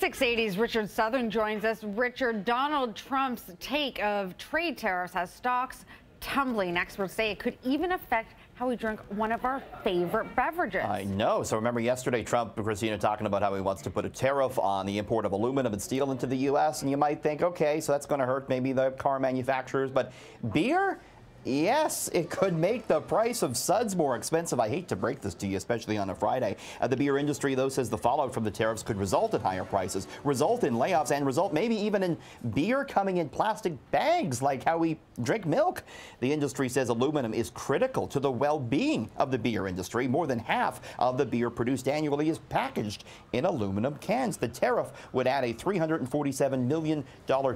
680's Richard Southern joins us. Richard, Donald Trump's take of trade tariffs has stocks tumbling. Experts say it could even affect how we drink one of our favorite beverages. I know. So remember yesterday, Trump, Christina, talking about how he wants to put a tariff on the import of aluminum and steel into the U.S. And you might think, okay, so that's going to hurt maybe the car manufacturers. But beer? Yes, it could make the price of suds more expensive. I hate to break this to you, especially on a Friday. The beer industry, though, says the fallout from the tariffs could result in higher prices, result in layoffs, and result maybe even in beer coming in plastic bags like how we drink milk. The industry says aluminum is critical to the well-being of the beer industry. More than half of the beer produced annually is packaged in aluminum cans. The tariff would add a $347 million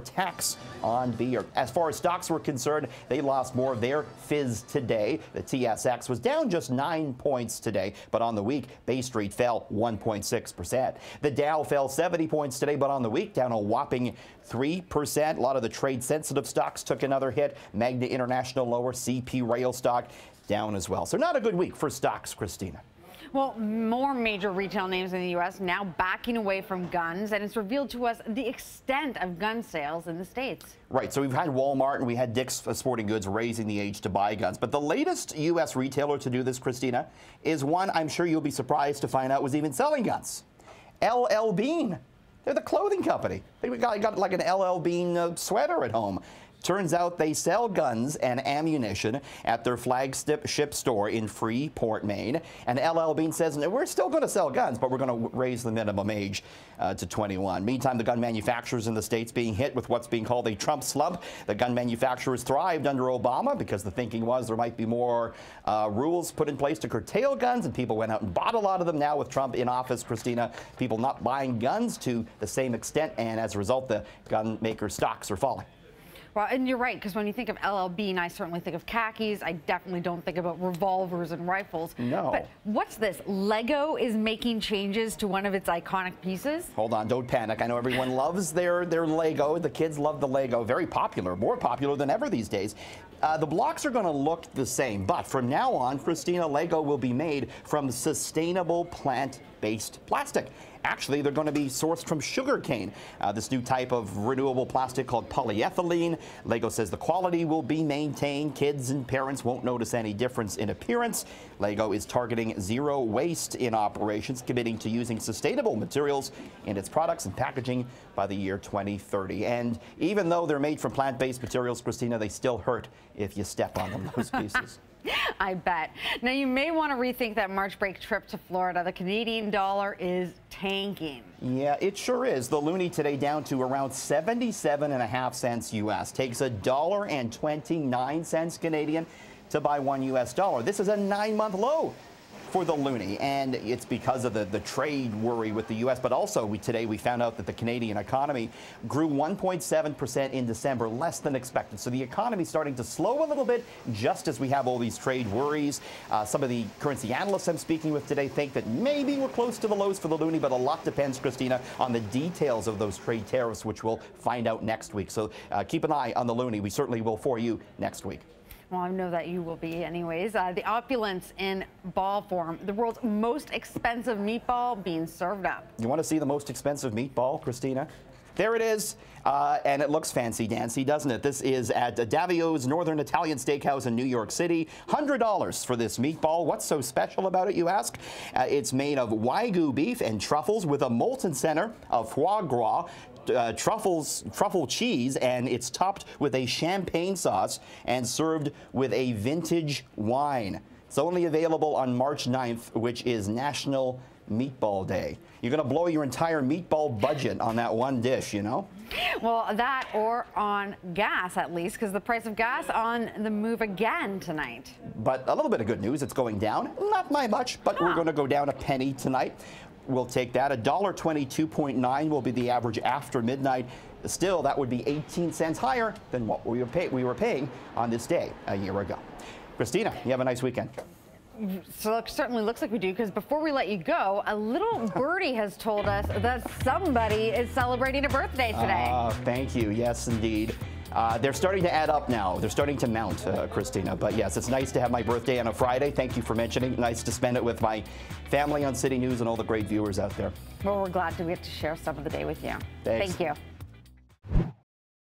tax on beer. As far as stocks were concerned, they lost more of their fizz today. The TSX was down just 9 points today, but on the week, Bay Street fell 1.6%. The Dow fell 70 points today, but on the week, down a whopping 3%. A lot of the trade-sensitive stocks took another hit. Magna International lower, CP Rail stock down as well. So not a good week for stocks, Christina. Well, more major retail names in the U.S. now backing away from guns, and it's revealed to us the extent of gun sales in the States. Right. So we've had Walmart and we had Dick's Sporting Goods raising the age to buy guns. But the latest U.S. retailer to do this, Christina, is one I'm sure you'll be surprised to find out was even selling guns. LL Bean. They're the clothing company. They got like an LL Bean sweater at home. Turns out they sell guns and ammunition at their flagship store in Freeport, Maine. And LL Bean says, we're still going to sell guns, but we're going to raise the minimum age to 21. Meantime, the gun manufacturers in the States being hit with what's being called a Trump slump. The gun manufacturers thrived under Obama because the thinking was there might be more rules put in place to curtail guns, and people went out and bought a lot of them. Now with Trump in office, Christina, people not buying guns to the same extent, and as a result, the gun maker stocks are falling. Well, and you're right, because when you think of LL Bean, I certainly think of khakis. I definitely don't think about revolvers and rifles. No. But what's this? Lego is making changes to one of its iconic pieces? Hold on, don't panic. I know everyone loves their Lego. The kids love the Lego. Very popular, more popular than ever these days. The blocks are going to look the same, but from now on, Christina, Lego will be made from sustainable plant-based plastic. Actually, they're going to be sourced from sugar cane, this new type of renewable plastic called polyethylene. Lego says the quality will be maintained. Kids and parents won't notice any difference in appearance. Lego is targeting zero waste in operations, committing to using sustainable materials in its products and packaging by the year 2030. And even though they're made from plant-based materials, Christina, they still hurt if you step on them, those pieces. I bet. Now, you may want to rethink that March break trip to Florida. The Canadian dollar is tanking. Yeah, it sure is. The loonie today down to around 77.5 cents U.S. Takes $1.29 Canadian to buy $1 US. This is a 9-month low for the loonie, and it's because of the trade worry with the U.S., but also today we found out that the Canadian economy grew 1.7% in December, less than expected. So the economy's starting to slow a little bit just as we have all these trade worries. Some of the currency analysts I'm speaking with today think that maybe we're close to the lows for the loonie, but a lot depends, Christina, on the details of those trade tariffs, which we'll find out next week. So keep an eye on the loonie. We certainly will for you next week. Well, I know that you will be anyways. The opulence in ball form, the world's most expensive meatball being served up. You want to see the most expensive meatball, Christina? There it is, and it looks fancy-dancy, doesn't it? This is at Davio's Northern Italian Steakhouse in New York City. $100 for this meatball. What's so special about it, you ask? It's made of Wagyu beef and truffles with a molten center of foie gras, truffle cheese, and it's topped with a champagne sauce and served with a vintage wine. It's only available on March 9th, which is National Meatball Day. You're going to blow your entire meatball budget on that one dish, you know? Well, that or on gas, at least, because the price of gas on the move again tonight. But a little bit of good news, it's going down. Not by much, but we're going to go down a penny tonight. We'll take that. $1.22.9 will be the average after midnight. Still, that would be 18 cents higher than what we were paying on this day a year ago. Christina, you have a nice weekend. So it certainly looks like we do, because before we let you go, a little birdie has told us that somebody is celebrating a birthday today. Thank you. Yes, indeed. They're starting to add up now. They're starting to mount, Christina. But yes, it's nice to have my birthday on a Friday. Thank you for mentioning. Nice to spend it with my family on City News and all the great viewers out there. Well, we're glad to get to share some of the day with you. Thanks. Thank you.